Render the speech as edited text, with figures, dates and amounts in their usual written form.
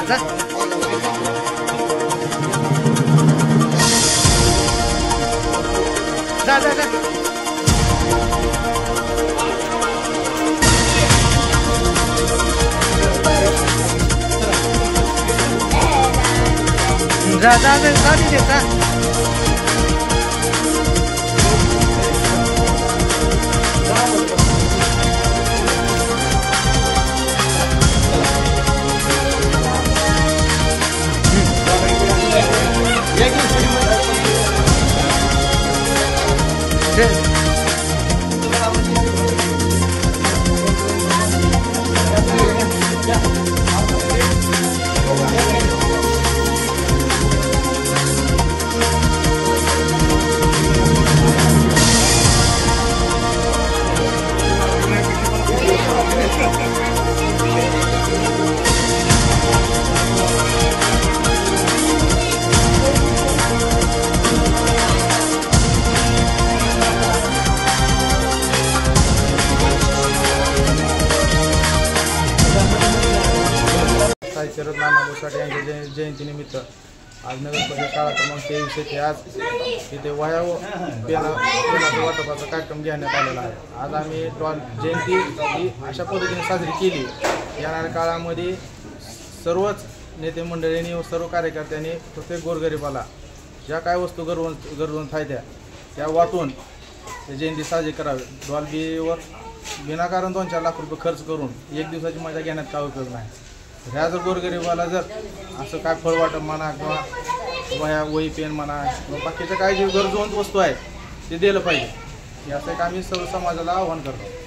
जा जा जा जा जा जा जा दीजिए जा शरद नाना मुसाटे यांच्या जयंतीनिमित्त आज नगर परिषद शाळा क्रमांक 23 येथे आज इथे वह्या व पेनाचं वाटपाचा कार्यक्रम घेण्यात आलेला आहे। आज आम्ही जयंती ही अशा पद्धतीने साजरी केली। येणाऱ्या काळामध्ये सर्वच नेते मंडळींनी व सर्व कार्यकर्त्यांनी प्रत्येक गोरगरिबाला ज्या काय वस्तू गरजवंत आहेत त्या वाटून जयंती साजरी करावी। डॉल्बीवर विनाकारण 2-4 लाख रुपये खर्च करून एक दिवसाची मजा घेण्यात काय उपयोग नाही। ह्या जर गोरगरिबाला जर असं काय फळ वाटप म्हणा किंवा वही पेन म्हणा किंवा बाकीच्या काय जे गरजवंत वस्तू आहेत ते दिलं पाहिजे। याचं एक आम्ही सर्व समाजाला आवाहन करतो।